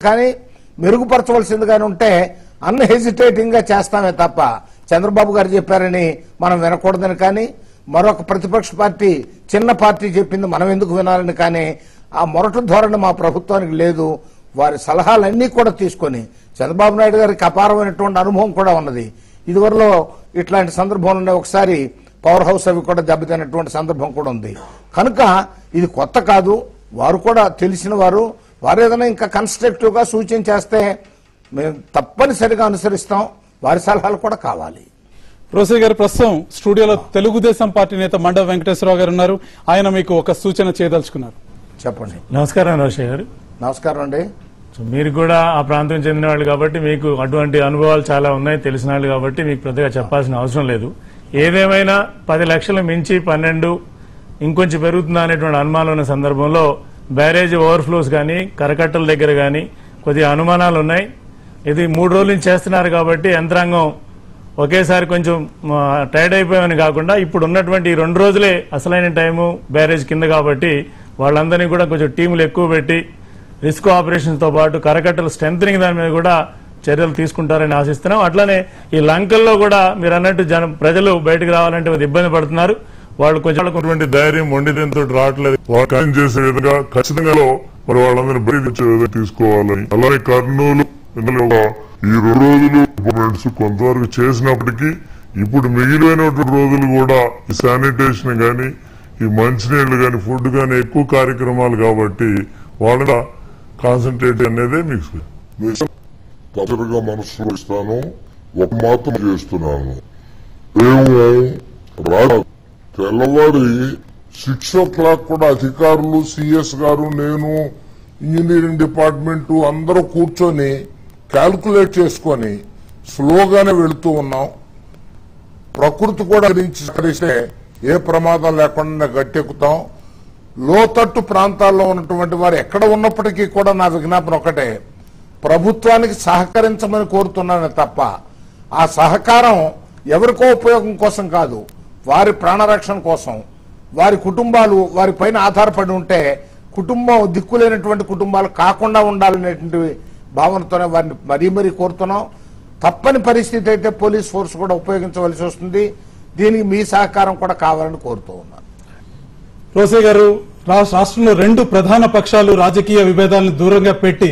కానీ మెరుగుపరచవలసిందిగానే ఉంటే అన్హెజిటేటింగ్ గా చేస్తామే తప్ప చంద్రబాబు గారు చెప్పారని మనం వినకూడదని కానీ మరొక ప్రతిపక్ష పార్టీ చిన్న పార్టీ చెప్పింది మనం ఎందుకు వినాలని కానీ ఆ మొరటు ధోరణి మా ప్రభుత్వానికి లేదు. వారి సలహాలన్నీ కూడా తీసుకొని చంద్రబాబు నాయుడు గారికి అపారమైనటువంటి అనుభవం కూడా ఉన్నది. ఇదివరలో ఇట్లాంటి సందర్భంలో ఒకసారి పవర్ హౌస్ అవి కూడా దెబ్బతిన్నటువంటి సందర్భం కూడా ఉంది. కనుక ఇది కొత్త కాదు. వారు కూడా తెలిసిన వారు ఏదైనా ఇంకా కన్స్ట్రక్టివ్ గా సూచన చేస్తే మేము తప్పనిసరిగా అనుసరిస్తాం. వారి సలహాలు కూడా కావాలి. రోసయ్య గారు, ప్రస్తుతం స్టూడియోలో తెలుగుదేశం పార్టీ నేత మండవ వెంకటేశ్వరరావు గారు ఉన్నారు. ఆయన మీకు ఒక సూచన చేయదలుచుకున్నారు. చెప్పండి. నమస్కారం రోసయ్య గారు. నమస్కారం అండి. మీరు కూడా ఆ ప్రాంతం చెందిన వాళ్ళు కాబట్టి మీకు అటువంటి అనుభవాలు చాలా ఉన్నాయి, తెలిసిన వాళ్ళు కాబట్టి మీకు పెద్దగా చెప్పాల్సిన అవసరం లేదు. ఏదేమైనా 10 లక్షలు మించి 12 ఇంకొంచెం పెరుగుతుందా అనేటువంటి అనుమానం ఉన్న సందర్భంలో బ్యారేజ్ ఓవర్ఫ్లోస్ కానీ కరకట్టల దగ్గర కానీ కొద్దిగా అనుమానాలు ఉన్నాయి. ఇది 3 రోజుల నుంచి చేస్తున్నారు కాబట్టి యంత్రాంగం ఒకేసారి కొంచెం టైర్డ్ అయిపోయామని కాకుండా ఇప్పుడు ఉన్నటువంటి 2 రోజులే అసలైన టైము బ్యారేజ్ కింద కాబట్టి వాళ్ళందరినీ కూడా కొంచెం టీములు ఎక్కువ పెట్టి రిస్క్ ఆపరేషన్ తో పాటు కరకట్టల స్ట్రెంథనింగ్ దాని మీద కూడా చర్యలు తీసుకుంటారని ఆశిస్తున్నాం. అట్లానే ఈ లంకల్లో కూడా మీరు అన్నట్టు ప్రజలు బయటకు రావాలంటే ఇబ్బంది పడుతున్నారు. వాళ్ళు కొంచెం ధైర్యం మొండితో రావట్లేదు. వాళ్ళు చేసే విధంగా ఖచ్చితంగా మరి వాళ్ళందరినీ బయట తెచ్చే విధంగా తీసుకోవాలని, అలాగే కర్నూలు ఈ 2 రోజులు గవర్నమెంట్స్ కొంతవరకు చేసినప్పటికీ ఇప్పుడు మిగిలినటువంటి రోజులు కూడా ఈ శానిటేషన్ గాని ఈ మంచినీళ్లు గాని ఫుడ్ గాని ఎక్కువ కార్యక్రమాలు కాబట్టి వాళ్ళ కాన్సన్ట్రేట్ అనేది మీకు తొందరగా మనసులో ఇస్తాను. ఒక మాత్రం చేస్తున్నాను. మేము తెల్లవారి 6 o'clock కూడా అధికారులు సిఎస్ గారు నేను ఇంజనీరింగ్ డిపార్ట్మెంట్ అందరూ కూర్చొని క్యాల్కులేట్ చేసుకొని స్లోగానే వెళుతూ ఉన్నాం. ప్రకృతి కూడా సహకరిస్తే ఏ ప్రమాదం లేకుండా గట్టెక్కుతాం. లోతట్టు ప్రాంతాల్లో ఉన్నటువంటి వారు ఎక్కడ ఉన్నప్పటికీ కూడా నా విజ్ఞాపన ఒకటే, ప్రభుత్వానికి సహకరించమని కోరుతున్నాను తప్ప ఆ సహకారం ఎవరికో ఉపయోగం కోసం కాదు, వారి ప్రాణరక్షణ కోసం. వారి కుటుంబాలు వారి పైన ఆధారపడి ఉంటే కుటుంబం దిక్కులేనటువంటి కుటుంబాలు కాకుండా ఉండాలనేటువంటి భావనతోనే వారిని మరీ కోరుతున్నాం. తప్పని పరిస్థితి అయితే పోలీస్ ఫోర్స్ కూడా ఉపయోగించవలసి వస్తుంది. దీనికి మీ సహకారం కూడా కావాలని కోరుతూ ఉన్నాను. రోసయ్య గారు, రాష్ట్రంలో 2 ప్రధాన పక్షాలు రాజకీయ విభేదాలను దూరంగా పెట్టి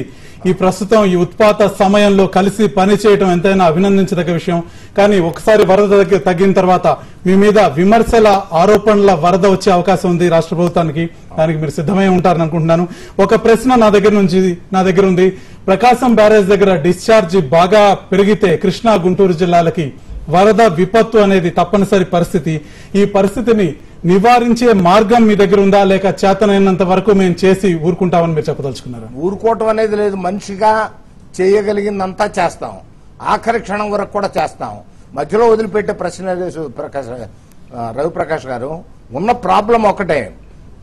ఈ ప్రస్తుతం ఈ ఉత్పాత సమయంలో కలిసి పనిచేయడం ఎంతైనా అభినందించదగ్గ విషయం. కానీ ఒకసారి వరద తగ్గిన తర్వాత మీ మీద విమర్శల ఆరోపణల వరద వచ్చే అవకాశం ఉంది రాష్ట్ర ప్రభుత్వానికి. దానికి మీరు సిద్ధమై ఉంటారని అనుకుంటున్నాను. ఒక ప్రశ్న నా దగ్గర ఉంది. ప్రకాశం బ్యారేజ్ దగ్గర డిశ్చార్జ్ బాగా పెరిగితే కృష్ణా గుంటూరు జిల్లాలకి వరద విపత్తు అనేది తప్పనిసరి పరిస్థితి. ఈ పరిస్థితిని నివారించే మార్గం మీ దగ్గర ఉందా, లేక చేతనైనంత వరకు మేము చేసి ఊరుకుంటామని మీరు చెప్పదలుచుకున్నారు? ఊరుకోవటం అనేది లేదు. మనిషిగా చేయగలిగిందంతా చేస్తాం. ఆఖరి క్షణం వరకు కూడా చేస్తాం. మధ్యలో వదిలిపెట్టే ప్రశ్న రవిప్రకాష్ గారు. ఉన్న ప్రాబ్లం ఒకటే,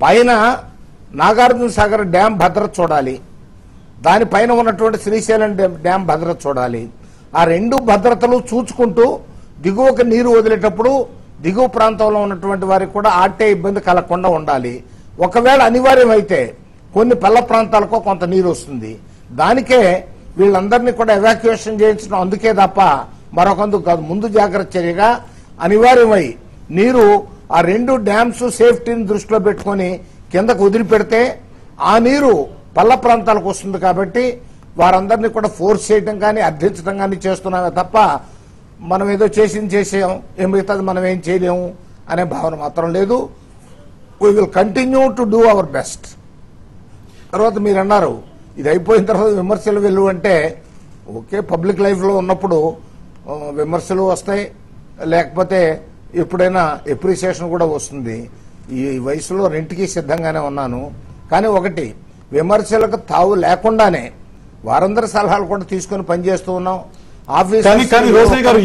పైన నాగార్జున సాగర్ డ్యాం భద్రత చూడాలి, దానిపైన ఉన్నటువంటి శ్రీశైలం డ్యాం భద్రత చూడాలి. ఆ 2 భద్రతలు చూసుకుంటూ దిగువకు నీరు వదిలేటప్పుడు దిగువ ప్రాంతంలో ఉన్నటువంటి వారికి కూడా ఆటే ఇబ్బంది కలగకుండా ఉండాలి. ఒకవేళ అనివార్యమైతే కొన్ని పల్ల ప్రాంతాలకు కొంత నీరు వస్తుంది. దానికే వీళ్ళందరినీ కూడా ఎవాక్యుయేషన్ చేయించడం అందుకే తప్ప మరొకందుకు కాదు. ముందు జాగ్రత్త చర్యగా అనివార్యమై నీరు ఆ 2 డ్యామ్స్ సేఫ్టీని దృష్టిలో పెట్టుకుని కిందకు వదిలిపెడితే ఆ నీరు పల్ల ప్రాంతాలకు వస్తుంది. కాబట్టి వారందరినీ కూడా ఫోర్స్ చేయడం కానీ అర్థించడం కానీ చేస్తున్నామే తప్ప మనం ఏదో చేసాం ఏం మిగతాది మనం ఏం చేయలేము అనే భావన మాత్రం లేదు. We will continue to do our best. తర్వాత మీరు అన్నారు ఇది అయిపోయిన తర్వాత విమర్శలు వెళ్ళు అంటే, ఓకే, పబ్లిక్ లైఫ్లో ఉన్నప్పుడు విమర్శలు వస్తాయి, లేకపోతే ఎప్పుడైనా ఎప్రిసియేషన్ కూడా వస్తుంది. ఈ వయసులో రెంటికి సిద్ధంగానే ఉన్నాను. కానీ ఒకటి, విమర్శలకు తావు లేకుండానే వారందరి సలహాలు కూడా తీసుకుని పనిచేస్తూ ఉన్నాం. కానీ రోసయ్య గారు,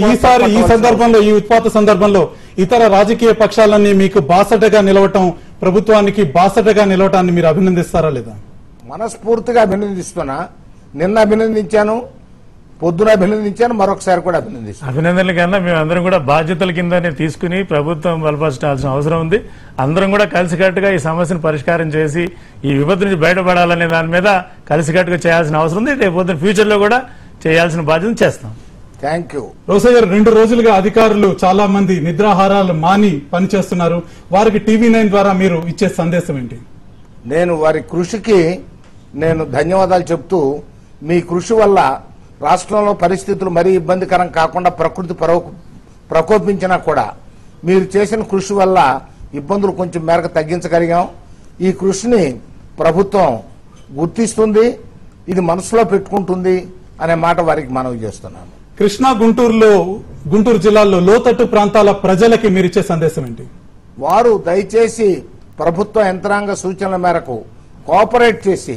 ఈ సందర్భంలో, ఈ ఉత్పాత సందర్భంలో ఇతర రాజకీయ పక్షాలన్నీ మీకు బాసటగా నిలవటం, ప్రభుత్వానికి బాసటగా నిలవటాన్ని మీరు అభినందిస్తారా లేదా? మనస్ఫూర్తిగా అభినందిస్తున్నా. నిన్న అభినందించాను, పొద్దున అభినందించాను, మరొకసారి కూడా అభినందిస్తాను. అభినందనల కన్నా మేమందరం కూడా బాధ్యతల కిందనే తీసుకుని ప్రభుత్వం బలపరచాల్సిన అవసరం ఉంది. అందరం కూడా కలిసికట్టుగా ఈ సమస్యను పరిష్కారం చేసి ఈ విపత్తు నుంచి బయటపడాలనే దాని మీద కలిసికట్టుగా చేయాల్సిన అవసరం ఉంది. రేపు పొద్దున ఫ్యూచర్ లో కూడా చేయాల్సిన బాధ్యత చేస్తాం. Thank you. రోసయ్య గారు, 2 రోజులుగా అధికారులు చాలా మంది నిద్రాహారాలు మాని పనిచేస్తున్నారు. వారికి TV9 ద్వారా మీరు ఇచ్చే సందేశం ఏంటి? నేను వారి కృషికి ధన్యవాదాలు చెప్తూ, మీ కృషి వల్ల రాష్ట్రంలో పరిస్థితులు మరీ ఇబ్బందికరం కాకుండా ప్రకృతి ప్రకోపించినా కూడా మీరు చేసిన కృషి వల్ల ఇబ్బందులు కొంచెం మేరకు తగ్గించగలిగాం. ఈ కృషిని ప్రభుత్వం గుర్తిస్తుంది, ఇది మనసులో పెట్టుకుంటుంది అనే మాట వారికి మనవి చేస్తున్నాను. కృష్ణా గుంటూరు జిల్లాల్లో లోతట్టు ప్రాంతాల ప్రజలకి మీరిచ్చే సందేశం ఏంటి? వారు దయచేసి ప్రభుత్వ యంత్రాంగ సూచనల మేరకు కోఆపరేట్ చేసి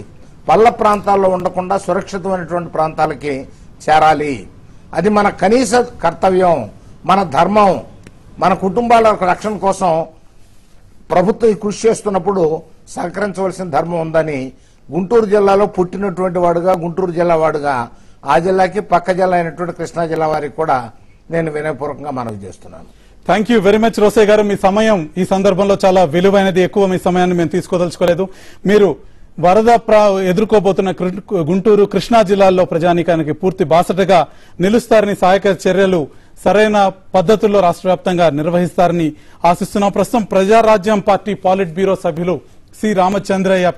పల్ల ప్రాంతాల్లో ఉండకుండా సురక్షితమైనటువంటి ప్రాంతాలకి చేరాలి. అది మన కనీస కర్తవ్యం, మన ధర్మం. మన కుటుంబాల రక్షణ కోసం ప్రభుత్వం ఈ కృషి చేస్తున్నప్పుడు సహకరించవలసిన ధర్మం ఉందని గుంటూరు జిల్లాలో పుట్టినటువంటి వాడుగా, గుంటూరు జిల్లా వాడుగా, ఆ జిల్లాకి పక్క జిల్లా అయినటువంటి కృష్ణా జిల్లా వారికి కూడా నేను వినయపూర్వకంగా మనవి చేస్తున్నాను. Thank you very much Rosaiah గారు. మీ సమయం ఈ సందర్భంలో చాలా విలువైనది. ఎక్కువ మీ సమయాన్ని మేము తీసుకోదలుచుకోలేదు. మీరు వరద ఎదుర్కోబోతున్న గుంటూరు కృష్ణా జిల్లాల్లో ప్రజానీకానికి పూర్తి బాసటగా నిలుస్తారని, సహాయక చర్యలు సరైన పద్ధతుల్లో రాష్ట్ర వ్యాప్తంగా నిర్వహిస్తారని ఆశిస్తున్నాం. ప్రస్తుతం ప్రజారాజ్యం పార్టీ పాలిట్ బ్యూరో సభ్యులు సి రామచంద్రయ్య